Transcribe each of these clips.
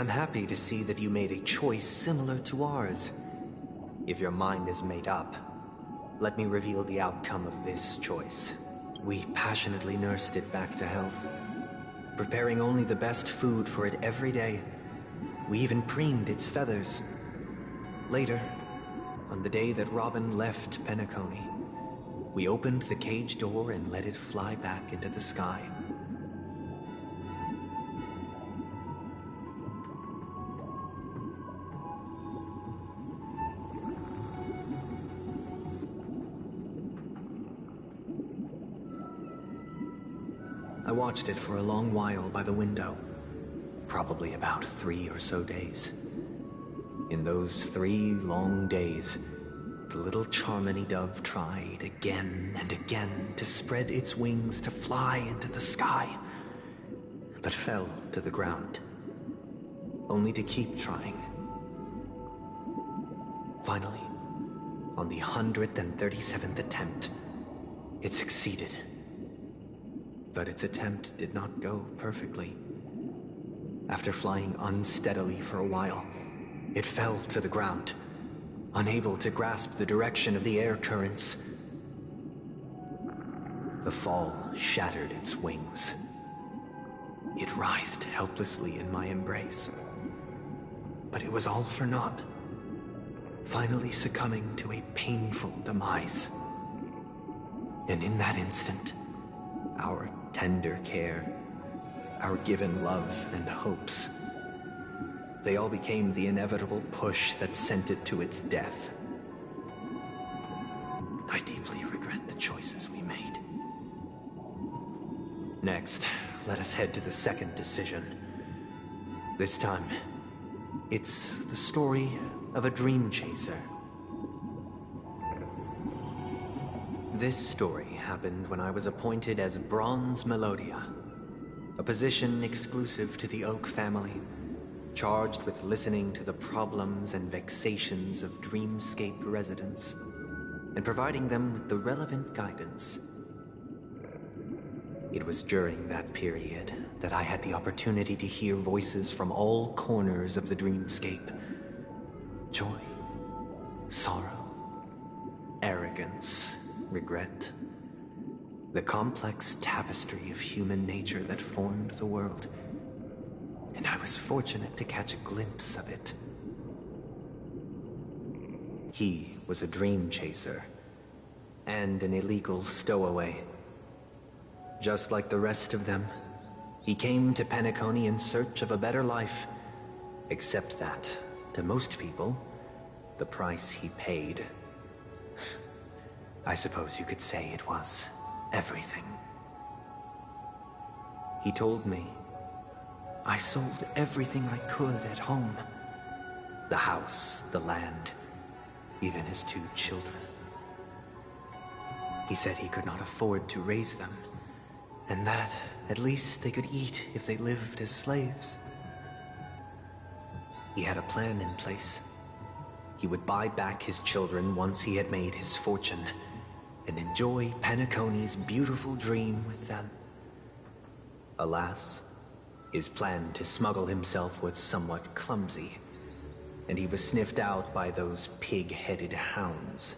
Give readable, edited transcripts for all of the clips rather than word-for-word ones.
I'm happy to see that you made a choice similar to ours. If your mind is made up, let me reveal the outcome of this choice. We passionately nursed it back to health, preparing only the best food for it every day. We even preened its feathers. Later, on the day that Robin left Penacony, we opened the cage door and let it fly back into the sky. I watched it for a long while by the window, probably about 3 or so days. In those 3 long days, the little Charmony dove tried again and again to spread its wings to fly into the sky, but fell to the ground, only to keep trying. Finally, on the 137th attempt, it succeeded. But its attempt did not go perfectly. After flying unsteadily for a while, it fell to the ground, unable to grasp the direction of the air currents. The fall shattered its wings. It writhed helplessly in my embrace. But it was all for naught, finally succumbing to a painful demise. And in that instant, our tender care, our given love and hopes, they all became the inevitable push that sent it to its death. I deeply regret the choices we made. Next, let us head to the second decision. This time, it's the story of a dream chaser. This story happened when I was appointed as Bronze Melodia, a position exclusive to the Oak family, charged with listening to the problems and vexations of dreamscape residents, and providing them with the relevant guidance. It was during that period that I had the opportunity to hear voices from all corners of the dreamscape. Joy, sorrow, arrogance, regret. The complex tapestry of human nature that formed the world. And I was fortunate to catch a glimpse of it. He was a dream chaser, and an illegal stowaway. Just like the rest of them, he came to Penacony in search of a better life, except that, to most people, the price he paid, I suppose you could say it was everything. He told me I sold everything I could at home. The house, the land, even his 2 children. He said he could not afford to raise them, and that at least they could eat if they lived as slaves. He had a plan in place. He would buy back his children once he had made his fortune, and enjoy Penacony's beautiful dream with them. Alas, his plan to smuggle himself was somewhat clumsy, and he was sniffed out by those pig-headed hounds.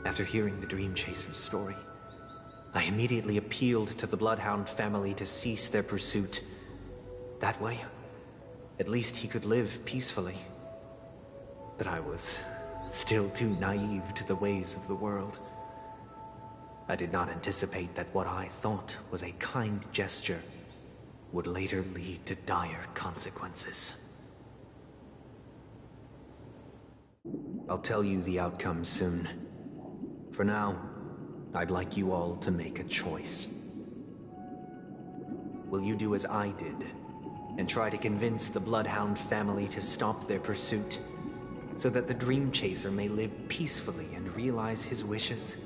After hearing the Dream Chaser's story, I immediately appealed to the Bloodhound family to cease their pursuit. That way, at least he could live peacefully. But I was still too naive to the ways of the world. I did not anticipate that what I thought was a kind gesture would later lead to dire consequences. I'll tell you the outcome soon. For now, I'd like you all to make a choice. Will you do as I did, and try to convince the Bloodhound family to stop their pursuit, so that the Dream Chaser may live peacefully and realize his wishes?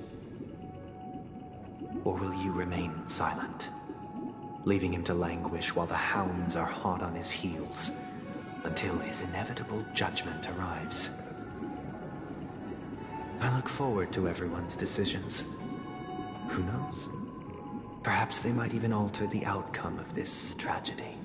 Or will you remain silent, leaving him to languish while the hounds are hot on his heels, until his inevitable judgment arrives? I look forward to everyone's decisions. Who knows? Perhaps they might even alter the outcome of this tragedy.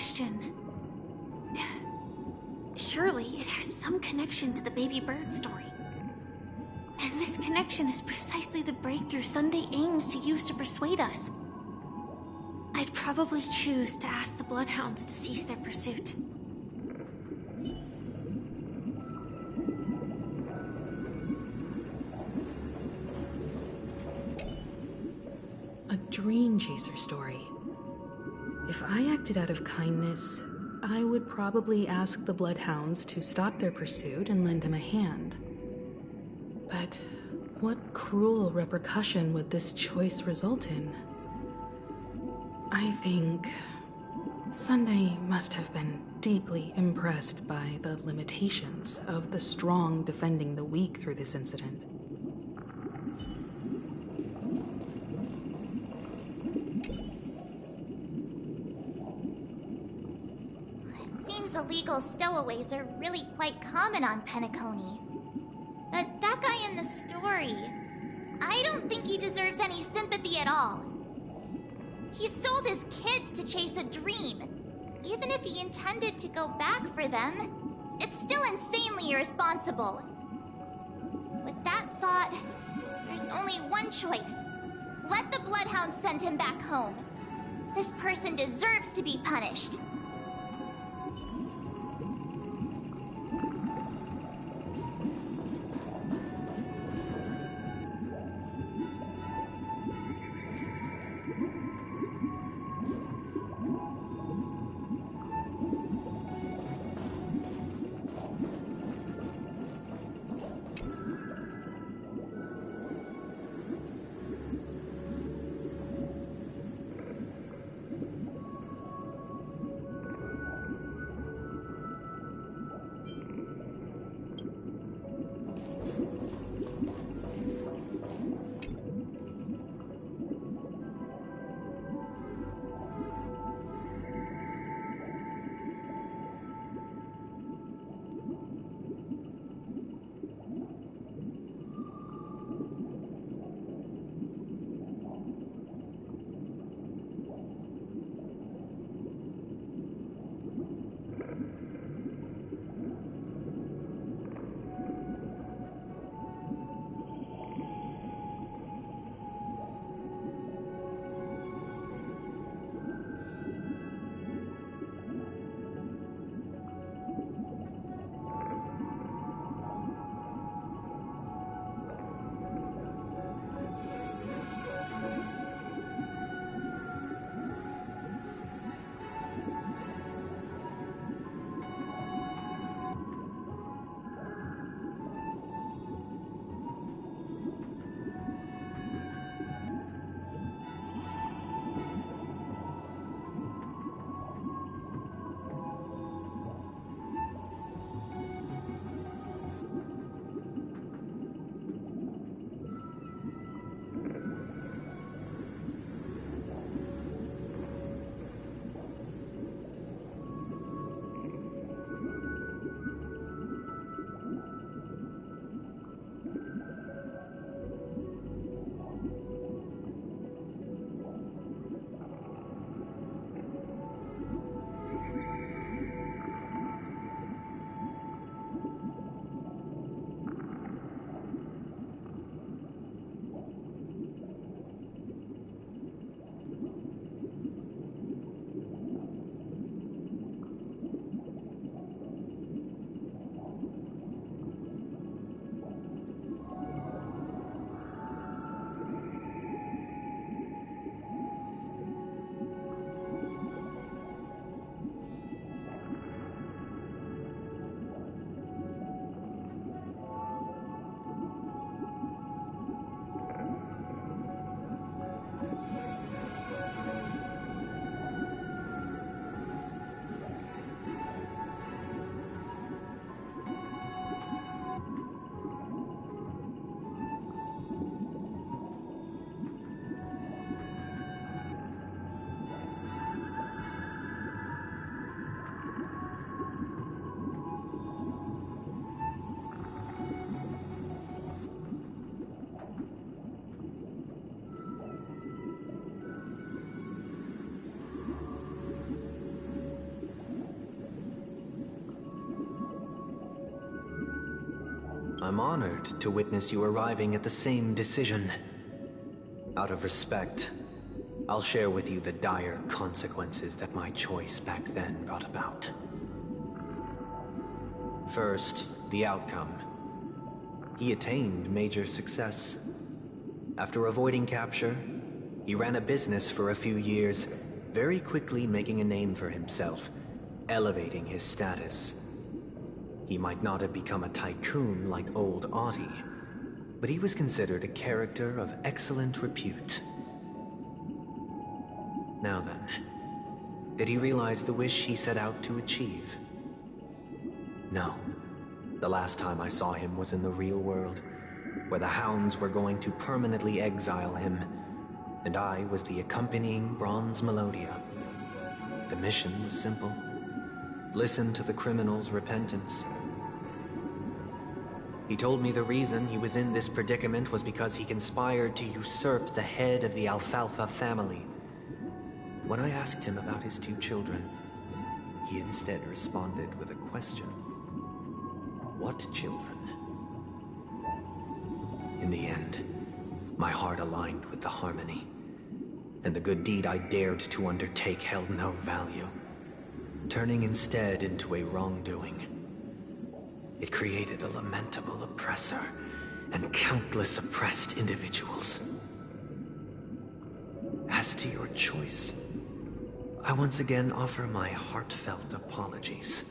question. Surely it has some connection to the baby bird story. And this connection is precisely the breakthrough Sunday aims to use to persuade us. I'd probably choose to ask the Bloodhounds to cease their pursuit. A dream chaser story. If I acted out of kindness, I would probably ask the Bloodhounds to stop their pursuit and lend him a hand. But what cruel repercussion would this choice result in? I think Sunday must have been deeply impressed by the limitations of the strong defending the weak through this incident. It seems illegal stowaways are really quite common on Penacony. But that guy in the story, I don't think he deserves any sympathy at all. He sold his kids to chase a dream. Even if he intended to go back for them, it's still insanely irresponsible. With that thought, there's only one choice. Let the Bloodhounds send him back home. This person deserves to be punished. I'm honored to witness you arriving at the same decision. Out of respect, I'll share with you the dire consequences that my choice back then brought about. First, the outcome. He attained major success. After avoiding capture, he ran a business for a few years, very quickly making a name for himself, elevating his status. He might not have become a tycoon like old Audie, but he was considered a character of excellent repute. Now then, did he realize the wish he set out to achieve? No. The last time I saw him was in the real world, where the Hounds were going to permanently exile him, and I was the accompanying Bronze Melodia. The mission was simple. Listen to the criminal's repentance. He told me the reason he was in this predicament was because he conspired to usurp the head of the Alfalfa family. When I asked him about his 2 children, he instead responded with a question. What children? In the end, my heart aligned with the harmony, and the good deed I dared to undertake held no value, turning instead into a wrongdoing. It created a lamentable oppressor and countless oppressed individuals. As to your choice, I once again offer my heartfelt apologies.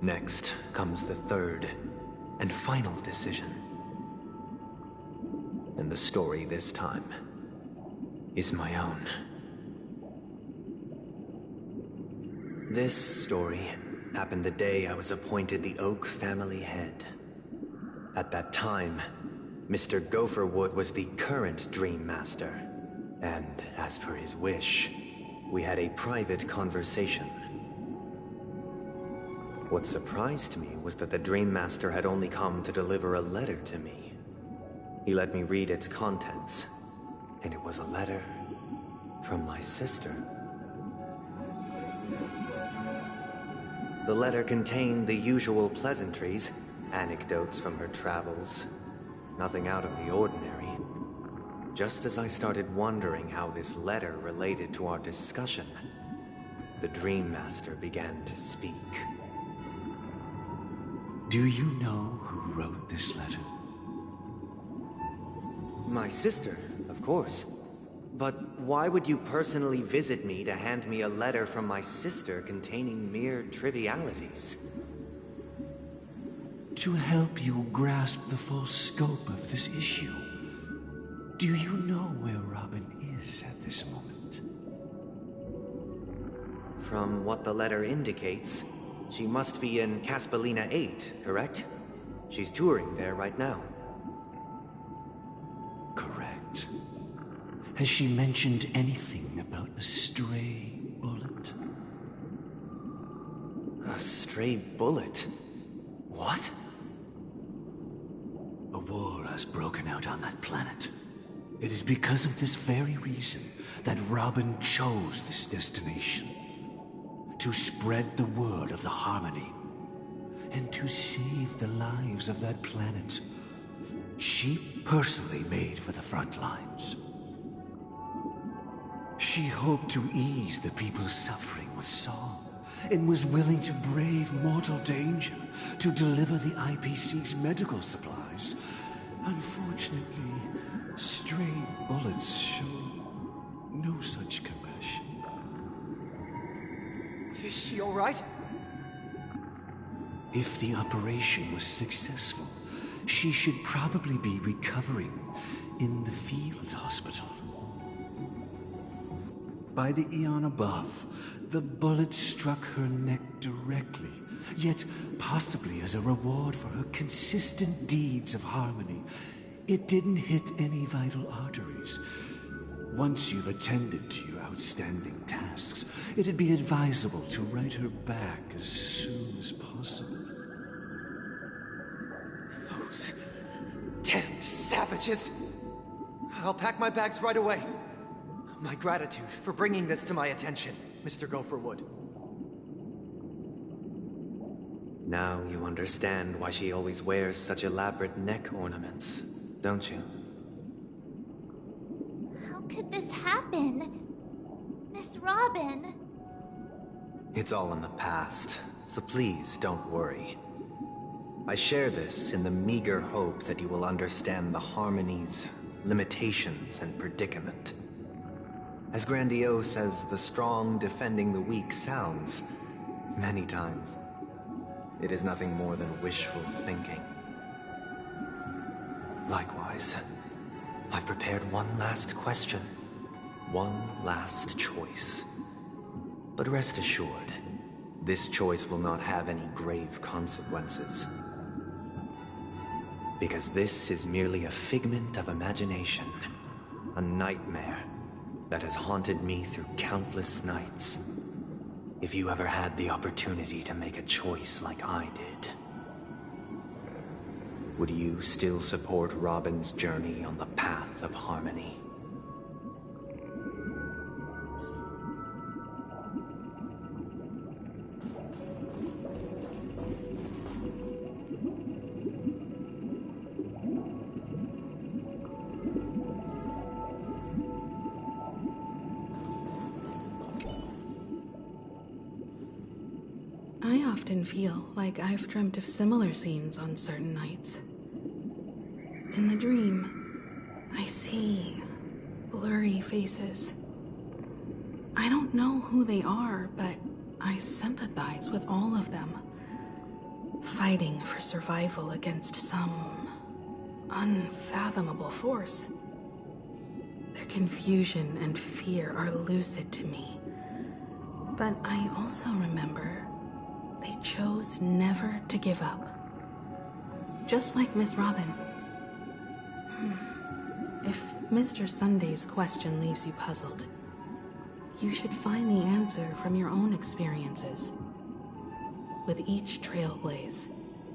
Next comes the third and final decision. And the story this time is my own. This story happened the day I was appointed the Oak family head. At that time, Mr. Gopherwood was the current Dream Master, and as per his wish, we had a private conversation. What surprised me was that the Dream Master had only come to deliver a letter to me. He let me read its contents, and it was a letter from my sister. The letter contained the usual pleasantries, anecdotes from her travels, nothing out of the ordinary. Just as I started wondering how this letter related to our discussion, the Dream Master began to speak. Do you know who wrote this letter? My sister, of course. But why would you personally visit me to hand me a letter from my sister containing mere trivialities? To help you grasp the full scope of this issue. Do you know where Robin is at this moment? From what the letter indicates, she must be in Caspelina 8, correct? She's touring there right now. Correct. Has she mentioned anything about a stray bullet? A stray bullet? What? A war has broken out on that planet. It is because of this very reason that Robin chose this destination. To spread the word of the Harmony. And to save the lives of that planet. She personally made for the front lines. She hoped to ease the people's suffering with song, and was willing to brave mortal danger to deliver the IPC's medical supplies. Unfortunately, stray bullets show no such compassion. Is she all right? If the operation was successful, she should probably be recovering in the field hospital. By the eon above, the bullet struck her neck directly, yet possibly as a reward for her consistent deeds of harmony. It didn't hit any vital arteries. Once you've attended to your outstanding tasks, it'd be advisable to write her back as soon as possible. Those damned savages! I'll pack my bags right away. My gratitude for bringing this to my attention, Mr. Gopherwood. Now you understand why she always wears such elaborate neck ornaments, don't you? How could this happen? Miss Robin. It's all in the past, so please don't worry. I share this in the meager hope that you will understand the Harmony's limitations and predicament. As grandiose as the strong defending the weak sounds, many times, it is nothing more than wishful thinking. Likewise, I've prepared one last question, one last choice. But rest assured, this choice will not have any grave consequences. Because this is merely a figment of imagination, a nightmare that has haunted me through countless nights. If you ever had the opportunity to make a choice like I did, would you still support Robin's journey on the path of harmony? I often feel like I've dreamt of similar scenes on certain nights. In the dream, I see blurry faces. I don't know who they are, but I sympathize with all of them, fighting for survival against some unfathomable force. Their confusion and fear are lucid to me, but I also remember they chose never to give up. Just like Miss Robin. If Mr. Sunday's question leaves you puzzled, you should find the answer from your own experiences. With each trailblaze,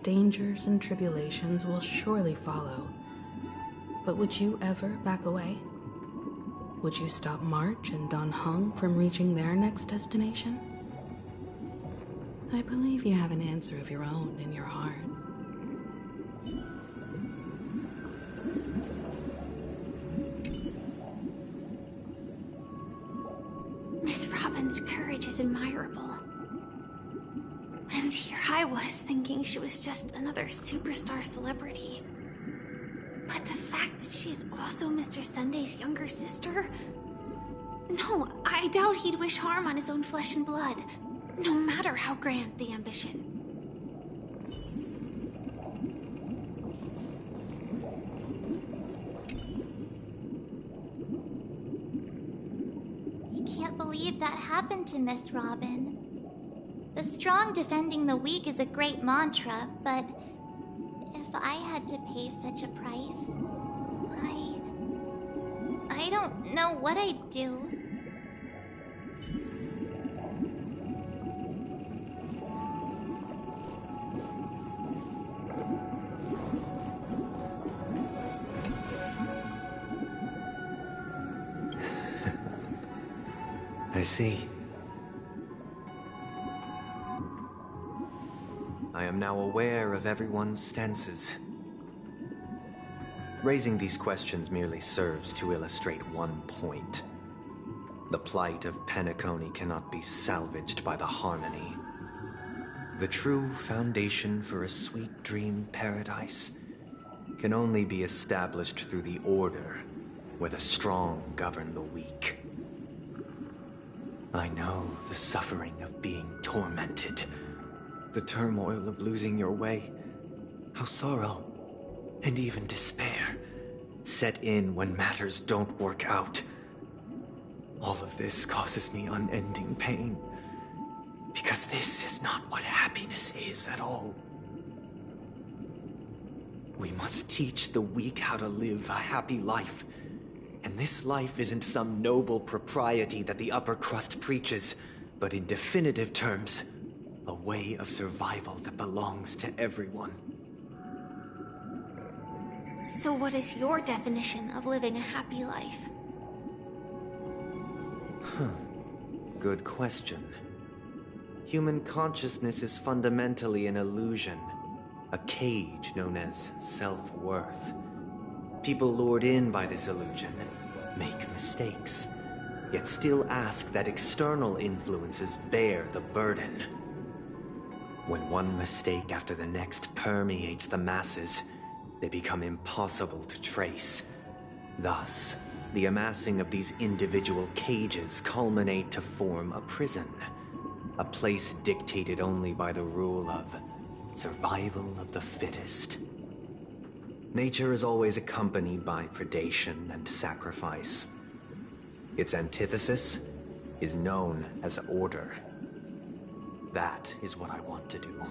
dangers and tribulations will surely follow. But would you ever back away? Would you stop March and Don Hung from reaching their next destination? I believe you have an answer of your own in your heart. Miss Robin's courage is admirable. And here I was thinking she was just another superstar celebrity. But the fact that she is also Mr. Sunday's younger sister? No, I doubt he'd wish harm on his own flesh and blood, no matter how grand the ambition. I can't believe that happened to Miss Robin. The strong defending the weak is a great mantra, but if I had to pay such a price, I don't know what I'd do. I see. I am now aware of everyone's stances. Raising these questions merely serves to illustrate one point. The plight of Penacony cannot be salvaged by the Harmony. The true foundation for a sweet dream paradise can only be established through the order where the strong govern the weak. I know the suffering of being tormented, the turmoil of losing your way, how sorrow and even despair set in when matters don't work out. All of this causes me unending pain, because this is not what happiness is at all. We must teach the weak how to live a happy life. And this life isn't some noble propriety that the upper crust preaches, but in definitive terms, a way of survival that belongs to everyone. So what is your definition of living a happy life? Good question. Human consciousness is fundamentally an illusion, a cage known as self-worth. People lured in by this illusion make mistakes, yet still ask that external influences bear the burden. When one mistake after the next permeates the masses, they become impossible to trace. Thus, the amassing of these individual cages culminate to form a prison. A place dictated only by the rule of survival of the fittest. Nature is always accompanied by predation and sacrifice. Its antithesis is known as order. That is what I want to do.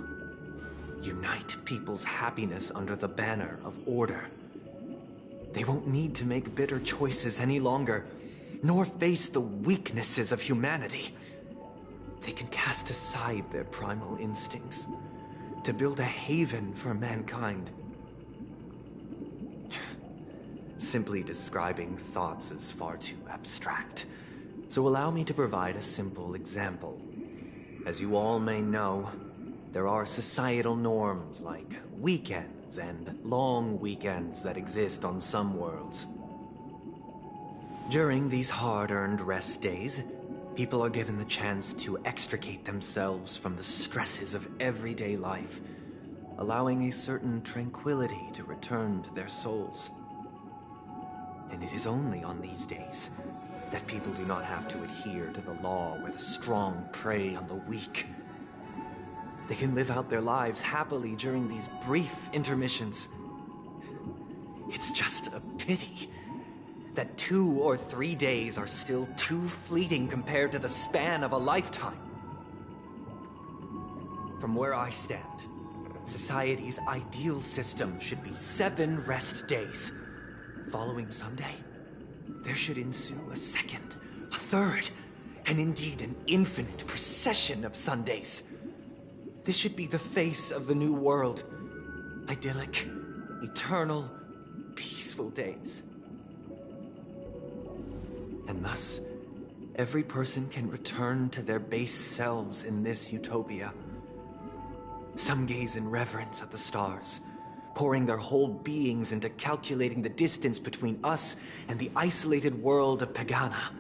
Unite people's happiness under the banner of order. They won't need to make bitter choices any longer, nor face the weaknesses of humanity. They can cast aside their primal instincts to build a haven for mankind. Simply describing thoughts is far too abstract, so allow me to provide a simple example. As you all may know, there are societal norms like weekends and long weekends that exist on some worlds. During these hard-earned rest days, people are given the chance to extricate themselves from the stresses of everyday life, allowing a certain tranquility to return to their souls. And it is only on these days that people do not have to adhere to the law where the strong prey on the weak. They can live out their lives happily during these brief intermissions. It's just a pity that 2 or 3 days are still too fleeting compared to the span of a lifetime. From where I stand, society's ideal system should be 7 rest days. Following Sunday, there should ensue a second, a third, and indeed an infinite procession of Sundays. This should be the face of the new world. Idyllic, eternal, peaceful days. And thus, every person can return to their base selves in this utopia. Some gaze in reverence at the stars, pouring their whole beings into calculating the distance between us and the isolated world of Pagana.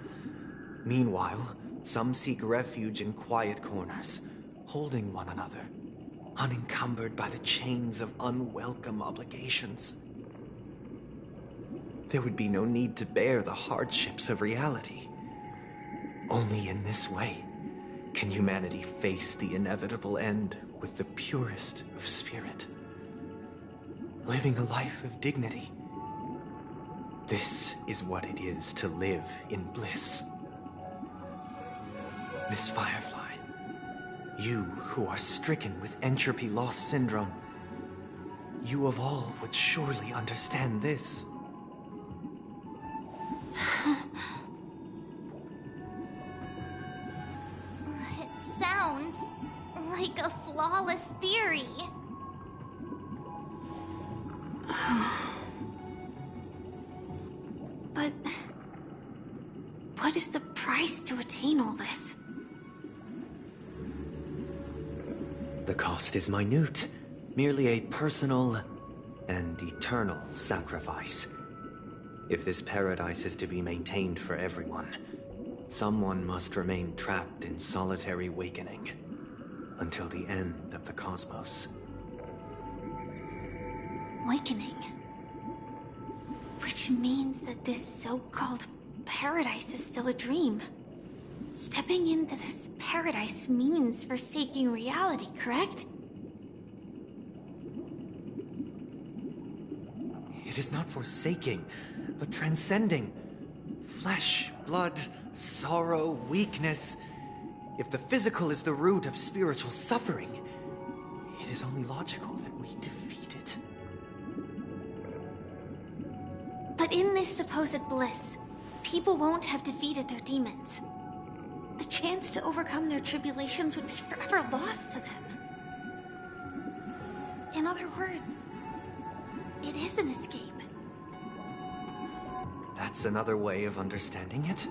Meanwhile, some seek refuge in quiet corners, holding one another, unencumbered by the chains of unwelcome obligations. There would be no need to bear the hardships of reality. Only in this way can humanity face the inevitable end with the purest of spirit, living a life of dignity. This is what it is to live in bliss. Miss Firefly, you who are stricken with entropy loss syndrome, you of all would surely understand this. It sounds like a flawless theory. But what is the price to attain all this? The cost is minute, merely a personal and eternal sacrifice. If this paradise is to be maintained for everyone, someone must remain trapped in solitary awakening until the end of the cosmos. Awakening. Which means that this so-called paradise is still a dream. Stepping into this paradise means forsaking reality, correct? It is not forsaking, but transcending. Flesh, blood, sorrow, weakness. If the physical is the root of spiritual suffering, it is only logical that we defeat it. But in this supposed bliss, people won't have defeated their demons. The chance to overcome their tribulations would be forever lost to them. In other words, it is an escape. That's another way of understanding it.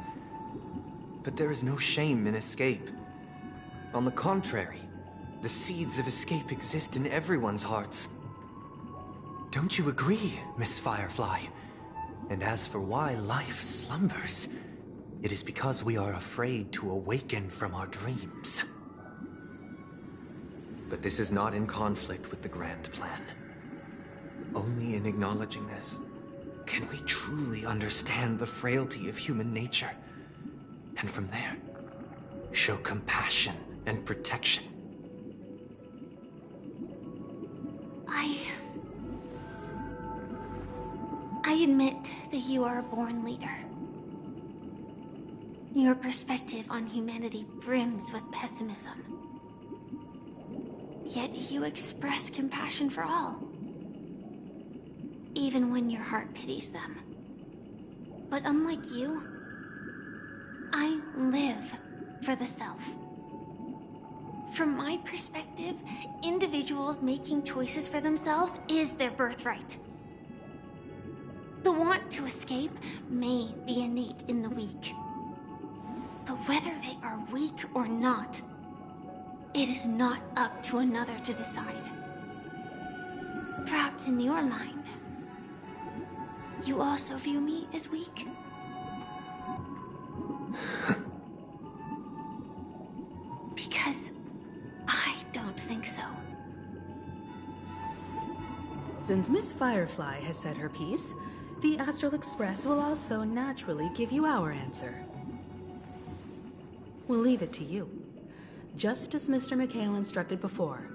But there is no shame in escape. On the contrary, the seeds of escape exist in everyone's hearts. Don't you agree, Miss Firefly? And as for why life slumbers, it is because we are afraid to awaken from our dreams. But this is not in conflict with the grand plan. Only in acknowledging this can we truly understand the frailty of human nature, and from there, show compassion and protection. I admit that you are a born leader. Your perspective on humanity brims with pessimism. Yet you express compassion for all, even when your heart pities them. But unlike you, I live for the self. From my perspective, individuals making choices for themselves is their birthright. The want to escape may be innate in the weak. But whether they are weak or not, it is not up to another to decide. Perhaps in your mind, you also view me as weak? Because I don't think so. Since Miss Firefly has said her piece, the Astral Express will also naturally give you our answer. We'll leave it to you, just as Mr. McHale instructed before.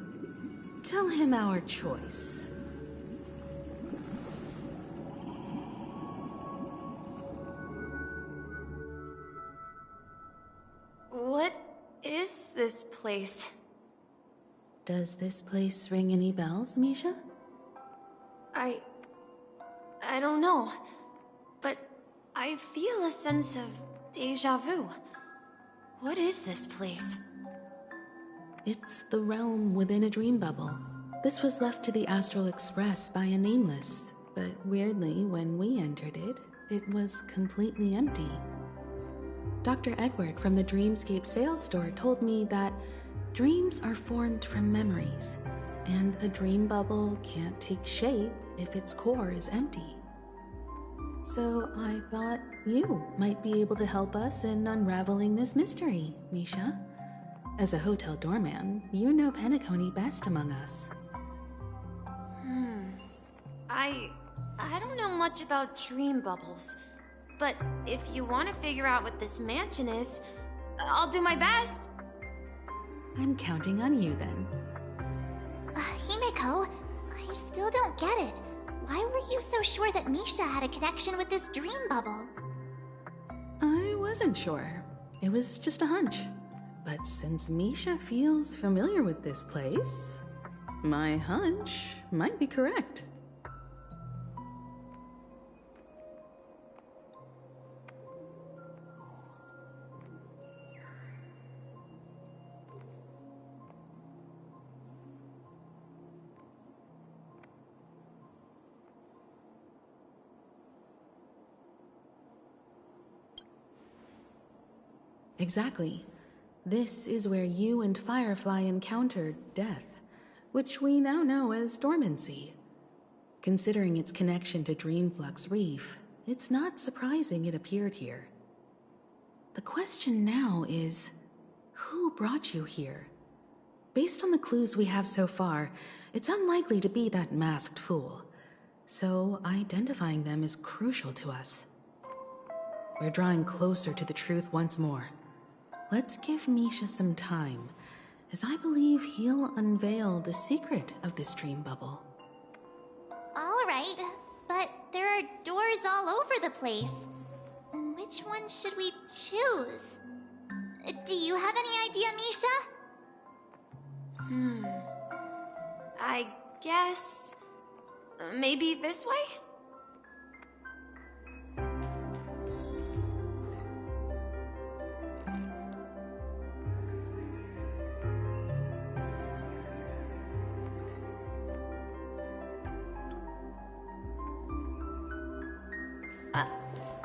Tell him our choice. What is this place? Does this place ring any bells, Misha? I don't know, but I feel a sense of déjà vu. What is this place? It's the realm within a dream bubble. This was left to the Astral Express by a nameless, but weirdly, when we entered it, it was completely empty. Dr. Edward from the Dreamscape sales store told me that dreams are formed from memories, and a dream bubble can't take shape if its core is empty. So I thought you might be able to help us in unraveling this mystery, Misha. As a hotel doorman, you know Penacony best among us. I don't know much about dream bubbles, but if you want to figure out what this mansion is, I'll do my best. I'm counting on you then. Himeko, I still don't get it. Why were you so sure that Misha had a connection with this dream bubble? I wasn't sure. It was just a hunch. But since Misha feels familiar with this place, my hunch might be correct. Exactly. This is where you and Firefly encountered death, which we now know as dormancy. Considering its connection to Dreamflux Reef, it's not surprising it appeared here. The question now is, who brought you here? Based on the clues we have so far, it's unlikely to be that masked fool. So identifying them is crucial to us. We're drawing closer to the truth once more. Let's give Misha some time, as I believe he'll unveil the secret of this dream bubble. Alright, but there are doors all over the place. Which one should we choose? Do you have any idea, Misha? I guess... maybe this way?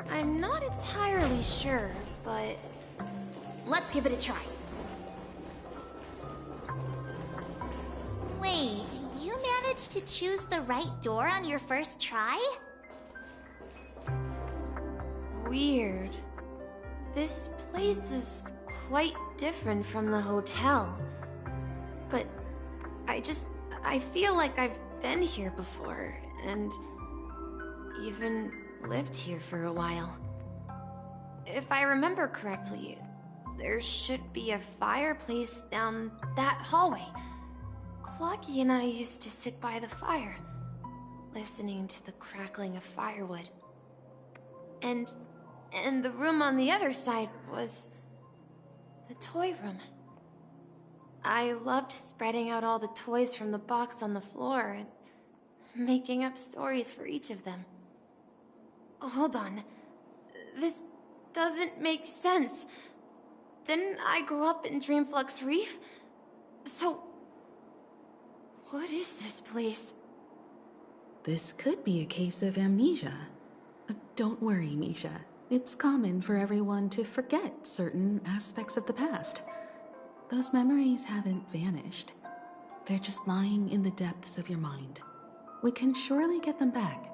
I'm not entirely sure, but let's give it a try. manage to choose the right door on your first try? Weird. This place is quite different from the hotel. But I feel like I've been here before, and even lived here for a while. If I remember correctly, there should be a fireplace down that hallway. Clocky and I used to sit by the fire, listening to the crackling of firewood. And the room on the other side was the toy room. I loved spreading out all the toys from the box on the floor and making up stories for each of them. Hold on. This doesn't make sense. Didn't I grow up in Dreamflux Reef? So, what is this place? This could be a case of amnesia. Don't worry, Misha. It's common for everyone to forget certain aspects of the past. Those memories haven't vanished. They're just lying in the depths of your mind. We can surely get them back.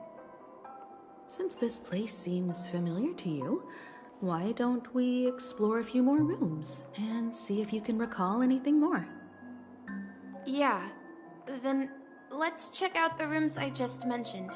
Since this place seems familiar to you, why don't we explore a few more rooms and see if you can recall anything more? Yeah, then let's check out the rooms I just mentioned.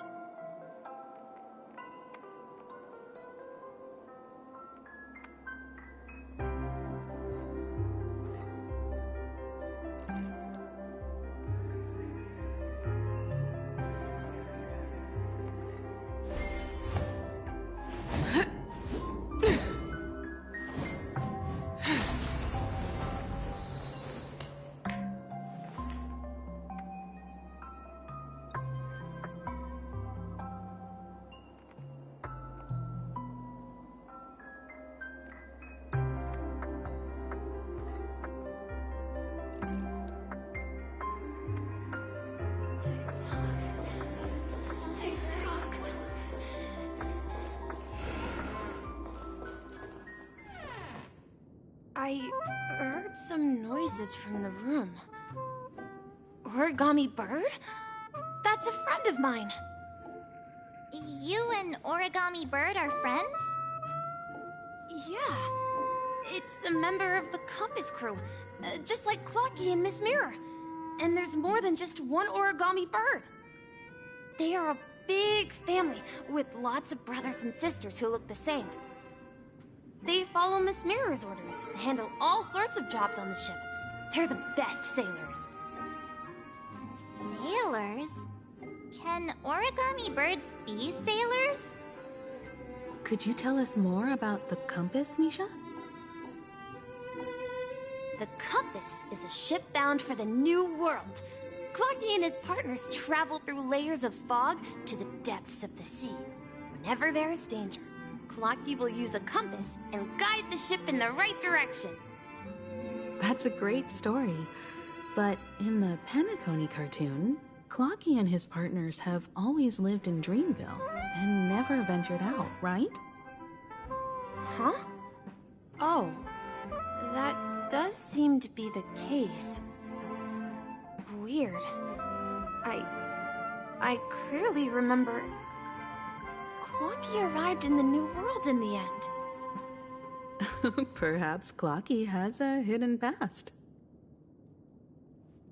I heard some noises from the room. Origami Bird? That's a friend of mine. You and Origami Bird are friends? Yeah. It's a member of the Compass crew, just like Clocky and Miss Mirror. And there's more than just one Origami Bird. They are a big family with lots of brothers and sisters who look the same. They follow Miss Mirror's orders and handle all sorts of jobs on the ship. They're the best sailors. Sailors? Can origami birds be sailors? Could you tell us more about the compass, Misha? The Compass is a ship bound for the New World. Clocky and his partners travel through layers of fog to the depths of the sea. Whenever there is danger, Clocky will use a compass and guide the ship in the right direction. That's a great story. But in the Penacony cartoon, Clocky and his partners have always lived in Dreamville and never ventured out, right? Huh? Oh, that does seem to be the case. Weird. I clearly remember Clocky arrived in the New World in the end. Perhaps Clocky has a hidden past.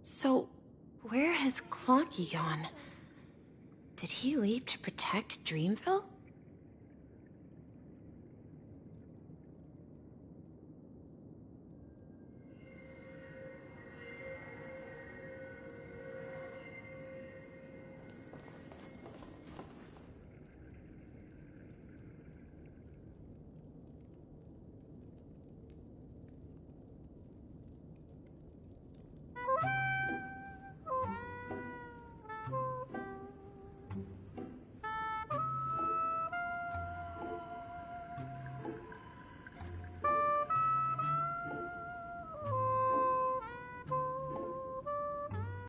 So, where has Clocky gone? Did he leave to protect Dreamville?